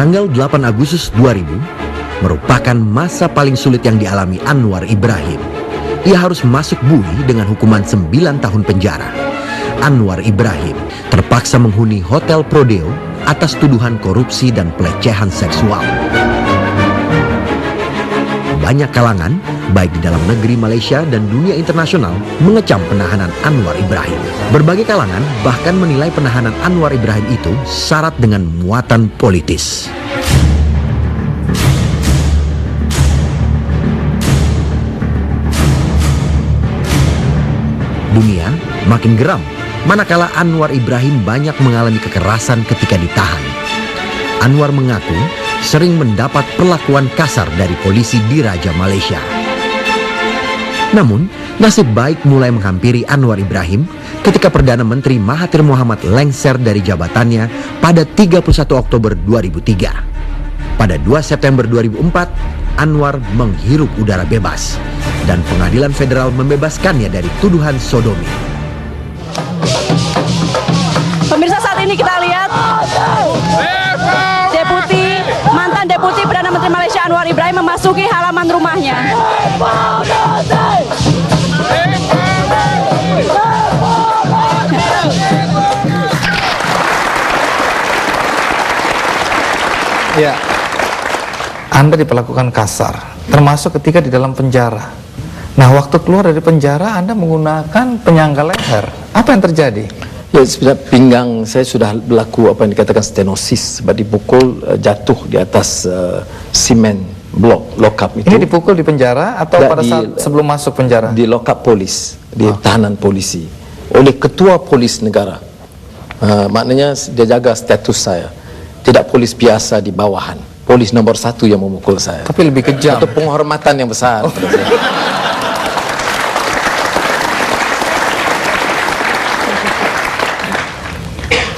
Tanggal 8 Agustus 2000 merupakan masa paling sulit yang dialami Anwar Ibrahim. Ia harus masuk bui dengan hukuman 9 tahun penjara. Anwar Ibrahim terpaksa menghuni Hotel Prodeo atas tuduhan korupsi dan pelecehan seksual. Banyak kalangan, baik di dalam negeri Malaysia dan dunia internasional, mengecam penahanan Anwar Ibrahim. Berbagai kalangan bahkan menilai penahanan Anwar Ibrahim itu syarat dengan muatan politis. Dunia makin geram manakala Anwar Ibrahim banyak mengalami kekerasan ketika ditahan. Anwar mengaku sering mendapat perlakuan kasar dari polisi di Raja Malaysia. Namun, nasib baik mulai menghampiri Anwar Ibrahim ketika Perdana Menteri Mahathir Mohamad lengser dari jabatannya pada 31 Oktober 2003. Pada 2 September 2004, Anwar menghirup udara bebas dan pengadilan federal membebaskannya dari tuduhan sodomi. Pemirsa, saat ini kita lihat mantan Deputi Perdana Menteri Malaysia Anwar Ibrahim memasuki halaman rumahnya. Ya, Anda diperlakukan kasar, termasuk ketika di dalam penjara. Nah, waktu keluar dari penjara Anda menggunakan penyangga leher. Apa yang terjadi? Ya, sebenarnya pinggang saya sudah berlaku apa yang dikatakan stenosis sebab dipukul jatuh di atas simen blok lokap itu. Ini dipukul di penjara atau pada saat sebelum masuk penjara? Di lokap polis, di tahanan polisi oleh ketua polis negara. Maknanya dia jaga status saya. Tidak polis biasa di bawahan. Polis nomor 1 yang memukul saya. Tapi lebih kejam. Itu penghormatan yang besar.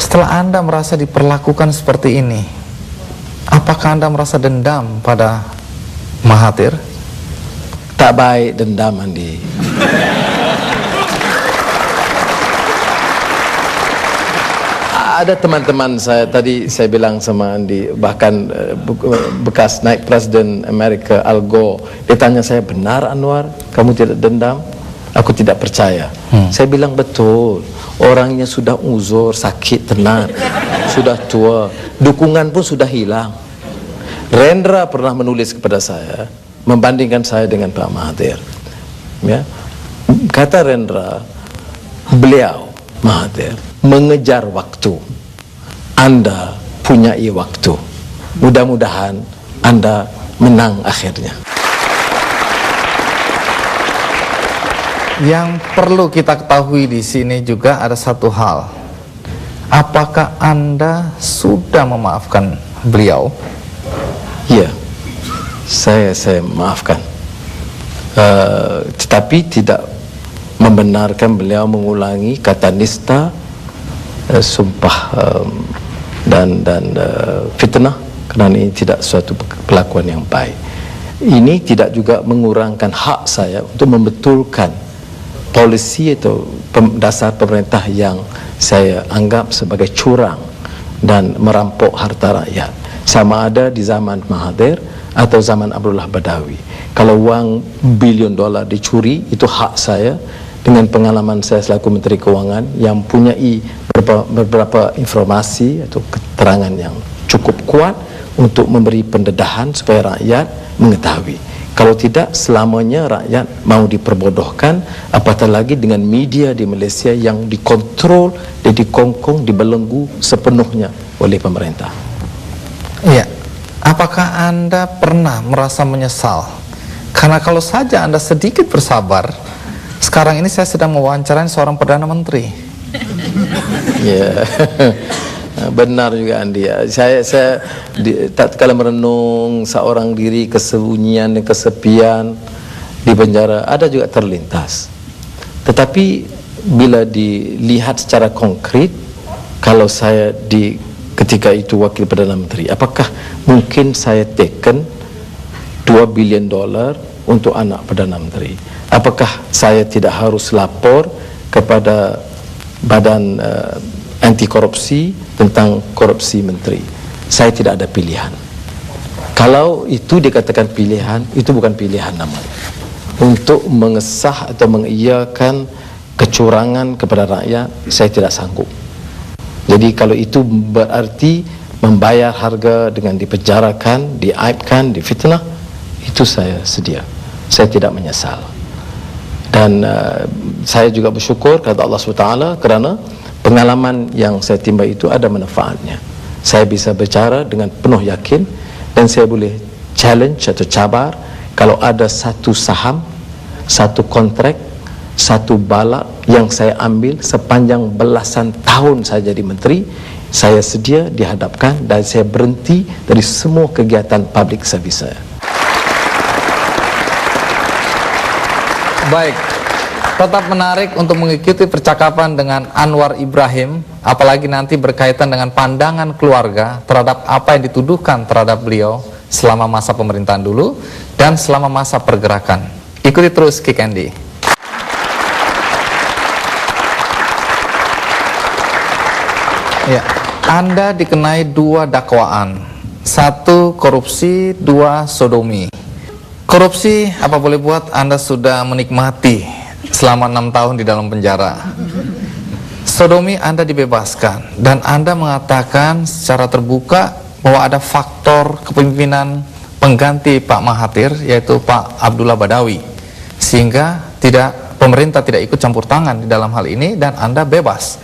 Setelah Anda merasa diperlakukan seperti ini, apakah Anda merasa dendam pada Mahathir? Tak baik dendam, Andi. Ada teman-teman saya, tadi saya bilang sama Andi, bahkan bekas naik Presiden Amerika Al Gore, dia tanya saya, benar Anwar, kamu tidak dendam? Aku tidak percaya. Saya bilang betul, orangnya sudah uzur, sakit, tenang, sudah tua, dukungan pun sudah hilang. Rendra pernah menulis kepada saya, membandingkan saya dengan Pak Mahathir. Ya. Kata Rendra, beliau, Mahathir, mengejar waktu. Anda punyai waktu. Mudah-mudahan Anda menang akhirnya. Yang perlu kita ketahui di sini juga ada satu hal. Apakah Anda sudah memaafkan beliau? Ya, saya maafkan. Tetapi tidak membenarkan beliau mengulangi kata nista, sumpah dan fitnah, kerana ini tidak suatu perlakuan yang baik. Ini tidak juga mengurangkan hak saya untuk membetulkan polisi atau dasar pemerintah yang saya anggap sebagai curang dan merampok harta rakyat, sama ada di zaman Mahathir atau zaman Abdullah Badawi. Kalau wang $1 billion dicuri, itu hak saya dengan pengalaman saya selaku Menteri Kewangan yang punyai beberapa informasi atau keterangan yang cukup kuat untuk memberi pendedahan supaya rakyat mengetahui. Kalau tidak, selamanya rakyat mau diperbodohkan, apatah lagi dengan media di Malaysia yang dikontrol, dikongkong, dibelenggu sepenuhnya oleh pemerintah. Iya. Apakah Anda pernah merasa menyesal? Karena kalau saja Anda sedikit bersabar, sekarang ini saya sedang mewawancarai seorang Perdana Menteri. Ya. Benar juga Andi. Saya tak kala merenung seorang diri, kesembunyian dan kesepian di penjara, ada juga terlintas. Tetapi bila dilihat secara konkret, kalau saya ketika itu wakil Perdana Menteri, apakah mungkin saya taken $2 billion untuk anak Perdana Menteri? Apakah saya tidak harus lapor kepada badan anti korupsi tentang korupsi menteri? saya tidak ada pilihan. Kalau itu dikatakan pilihan, itu bukan pilihan namanya. Untuk mengesah atau mengiyakan kecurangan kepada rakyat, saya tidak sanggup. Jadi kalau itu berarti membayar harga dengan dipenjarakan, diaibkan, difitnah, itu saya sedia. Saya tidak menyesal. Dan saya juga bersyukur kepada Allah SWT kerana pengalaman yang saya timba itu ada manfaatnya. Saya bisa bicara dengan penuh yakin dan saya boleh challenge atau cabar kalau ada satu saham, satu kontrak, satu balak yang saya ambil sepanjang belasan tahun saya jadi menteri, saya sedia dihadapkan dan saya berhenti dari semua kegiatan public service saya. Baik, tetap menarik untuk mengikuti percakapan dengan Anwar Ibrahim, apalagi nanti berkaitan dengan pandangan keluarga terhadap apa yang dituduhkan terhadap beliau selama masa pemerintahan dulu dan selama masa pergerakan. Ikuti terus Kick Andy. Ya, Anda dikenai 2 dakwaan, 1 korupsi, 2 sodomi. Korupsi, apa boleh buat, Anda sudah menikmati selama 6 tahun di dalam penjara. Sodomi, Anda dibebaskan dan Anda mengatakan secara terbuka bahwa ada faktor kepemimpinan pengganti Pak Mahathir, yaitu Pak Abdullah Badawi, sehingga pemerintah tidak ikut campur tangan di dalam hal ini dan Anda bebas.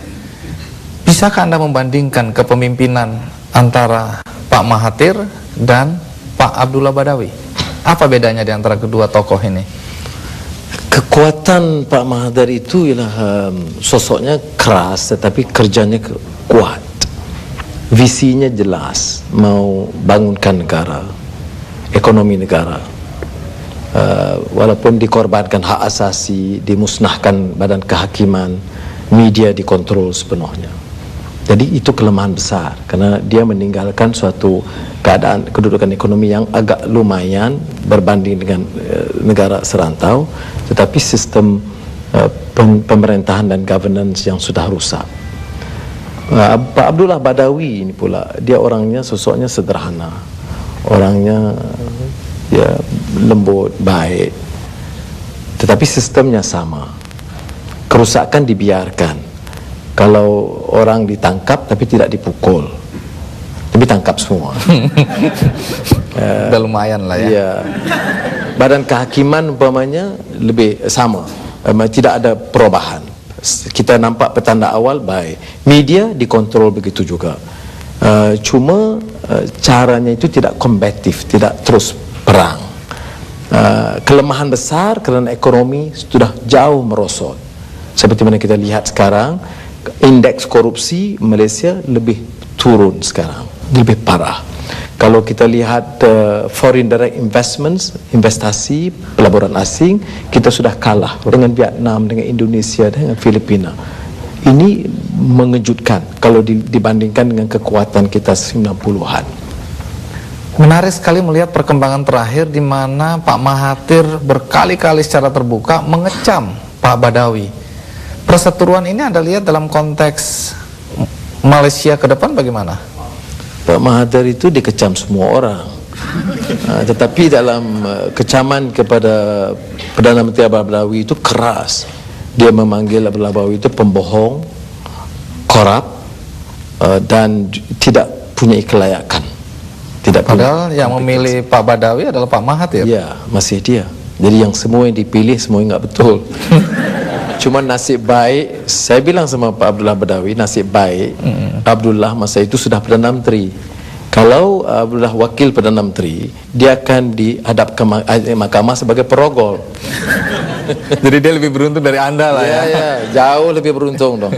Bisakah Anda membandingkan kepemimpinan antara Pak Mahathir dan Pak Abdullah Badawi? Apa bedanya di antara kedua tokoh ini? Kekuatan Pak Mahathir itu ialah sosoknya keras tetapi kerjanya kuat. Visinya jelas, mau bangunkan negara, ekonomi negara. Walaupun dikorbankan hak asasi, dimusnahkan badan kehakiman, media dikontrol sepenuhnya. Jadi itu kelemahan besar karena dia meninggalkan suatu keadaan kedudukan ekonomi yang agak lumayan berbanding dengan negara serantau, tetapi sistem pemerintahan dan governance yang sudah rusak. Pak Abdullah Badawi ini pula, dia orangnya, sosoknya sederhana, orangnya ya lembut, baik, tetapi sistemnya sama. Kerusakan dibiarkan. Kalau orang ditangkap tapi tidak dipukul, tapi tangkap semua. Udah lumayan lah ya. Ya. Badan kehakiman umpamanya lebih sama, tidak ada perubahan. Kita nampak petanda awal baik. Media dikontrol begitu juga. Cuma caranya itu tidak kombatif, tidak terus perang. Kelemahan besar kerana ekonomi sudah jauh merosot. Seperti mana kita lihat sekarang, indeks korupsi Malaysia lebih turun sekarang, lebih parah. Kalau kita lihat foreign direct investments, investasi pelaburan asing, kita sudah kalah dengan Vietnam, dengan Indonesia, dengan Filipina. Ini mengejutkan kalau dibandingkan dengan kekuatan kita 90-an. Menarik sekali melihat perkembangan terakhir di mana Pak Mahathir berkali-kali secara terbuka mengecam Pak Badawi. Perseteruan ini Anda lihat dalam konteks Malaysia ke depan bagaimana? Pak Mahathir itu dikecam semua orang. Tetapi dalam kecaman kepada Perdana Menteri Badawi itu keras. Dia memanggil Badawi itu pembohong, korup, dan tidak punya kelayakan. Padahal yang memilih Pak Badawi adalah Pak Mahathir. Ya, masih dia. Jadi yang semua yang dipilih semua enggak betul. Cuma nasib baik, saya bilang sama Pak Abdullah Badawi, nasib baik Abdullah masa itu sudah Perdana Menteri. Kalau Abdullah wakil Perdana Menteri, dia akan dihadapkan mahkamah sebagai perogol. Jadi dia lebih beruntung dari Anda lah ya. Ya, jauh lebih beruntung dong.